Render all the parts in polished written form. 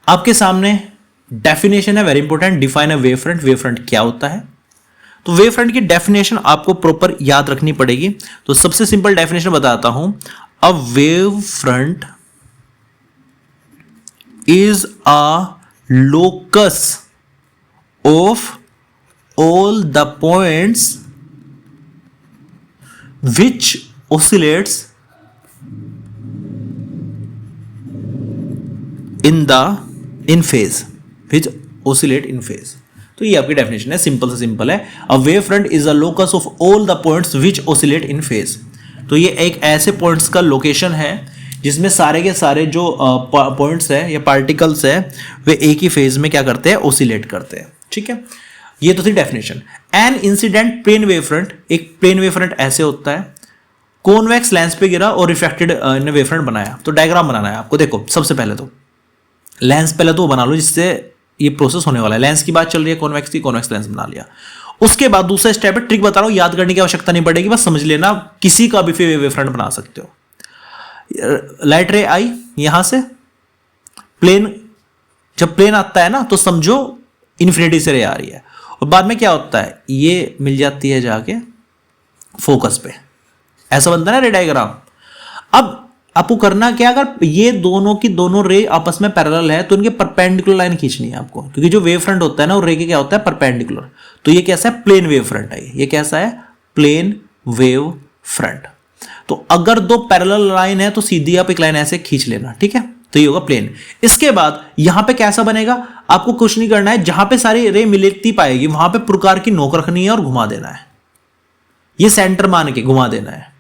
आपके सामने डेफिनेशन है, very important, define a wave front. Wave front क्या होता है? तो वेव फ्रंट की डेफिनेशन आपको प्रॉपर याद रखनी पड़ेगी। तो सबसे सिंपल डेफिनेशन बताता हूं, a wave front is a locus of all the points which oscillates in phase, which oscillate in phase. तो ये आपकी डेफिनेशन है, सिंपल से सिंपल है। A wave front is a locus of all the points which oscillate in phase. तो ये एक ऐसे पॉइंट्स का लोकेशन है जिसमें सारे के सारे जो पॉइंट्स है या पार्टिकल्स है वे एक ही फेज में क्या करते हैं, ऑसिलेट करते हैं। ठीक है, ये तो थी definition. An incident plane wave front, एक प्लेन वेव फ्रंट ऐसे होता है, कॉन्वेक्स लेंस पे गिरा और रिफ्लेक्टेड ने वेव फ्रंट बनाया। तो डायग्राम बनाना है आपको। देखो सबसे पहले तो लेंस पहले तो बना लो जिससे ये प्रोसेस होने वाला है। लेंस की बात चल रही है, कॉन्वेक्स की, कॉन्वेक्स लेंस बना लिया। उसके बाद दूसरा स्टेप है, ट्रिक बता रहा हूं, याद करने की आवश्यकता नहीं पड़ेगी, बस समझ लेना, किसी का भी फिर वेव फ्रंट बना सकते हो। लाइट रे आई यहां से, प्लेन, जब प्लेन आता है ना तो समझो इन्फिनिटी से रे आ रही है, और बाद में क्या होता है, ये मिल जाती है जाके फोकस पे। ऐसा बनता है ना रे डायग्राम। अब आपको करना क्या, अगर ये दोनों की दोनों रे आपस में पैरेलल है तो इनके परपेंडिकुलर लाइन खींचनी है आपको, क्योंकि जो वेव फ्रंट होता है ना वो रे के क्या होता है, परपेंडिकुलर। तो ये कैसा है, प्लेन वेव फ्रंट है। ये कैसा है, प्लेन वेव फ्रंट। तो अगर दो पैरेलल लाइन है तो सीधी आप एक लाइन ऐसे खींच लेना, ठीक है, तो ये होगा प्लेन। इसके बाद यहां पे कैसा बनेगा, आपको कुछ नहीं करना है, जहां पे सारी रे मिलती पाएगी वहां पे प्रकार की नोक रखनी है और घुमा देना है, ये सेंटर मान के घुमा देना है।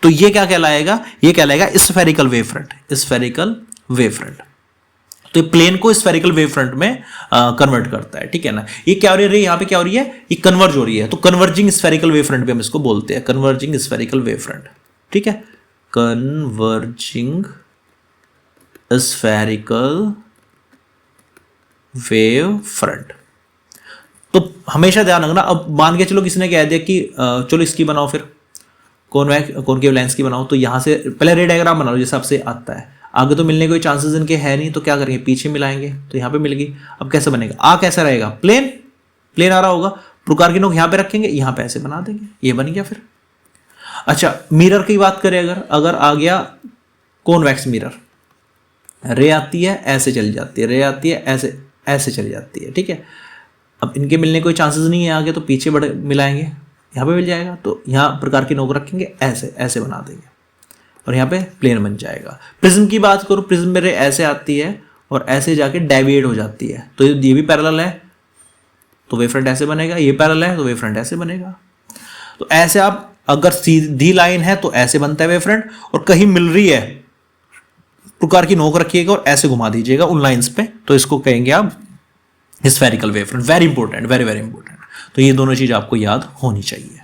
तो ये क्या कहलाएगा, ये कहलाएगा spherical wave front, spherical wave front. तो ये प्लेन को स्फेरिकल वेव फ्रंट में कन्वर्ट करता है, ठीक है ना। ये क्या हो रही है, यहां पे क्या हो रही है, ये कन्वर्ज हो रही है, तो कन्वर्जिंग स्फेरिकल वेव फ्रंट पे हम इसको बोलते हैं, कन्वर्जिंग स्फेरिकल वेव फ्रंट, ठीक है, कन्वर्जिंग स्फेरिकल वेव फ्रंट। तो हमेशा ध्यान रखना। अब मान के चलो किसी ने कह दिया कि चलो इसकी बनाओ, फिर कॉनकेव लेंस की बनाओ, तो यहां से पहले रे डायग्राम बना लो जिस हिसाब से आता है। आगे तो मिलने कोई चांसेस इनके है नहीं, तो क्या करेंगे, पीछे मिलाएंगे, तो यहां पे मिल गई। अब कैसे बनेगा, आ कैसा रहेगा, प्लेन, प्लेन आ रहा होगा, प्रकार की नोक यहां पे रखेंगे, यहां पे ऐसे बना देंगे, ये बन गया। फिर अच्छा, मिरर की बात करें, अगर आ गया कॉन्वेक्स मिरर, रे आती है ऐसे चली जाती है, रे आती है ऐसे ऐसे चली जाती है, ठीक है। अब इनके मिलने कोई चांसेस नहीं है आगे, तो पीछे बड़े मिलाएंगे, यहाँ पे मिल जाएगा, तो यहाँ प्रकार की नोक रखेंगे, ऐसे ऐसे बना देंगे, और यहाँ पे प्लेन बन जाएगा। प्रिज्म की बात करो, प्रिज्म में रे ऐसे आती है और ऐसे जाके डेविएट हो जाती है, तो ये भी पैरेलल है तो वेव फ्रंट ऐसे बनेगा, ये पैरेलल है तो वेव फ्रंट ऐसे बनेगा। तो ऐसे आप अगर सीधी लाइन है तो ऐसे बनता है वेव फ्रंट, और कहीं मिल रही है प्रकार की नोक रखिएगा और ऐसे घुमा दीजिएगा उन लाइंस पे, तो इसको कहेंगे आप spherical wave front. Very important, very very important. तो ये दोनों चीज आपको याद होनी चाहिए।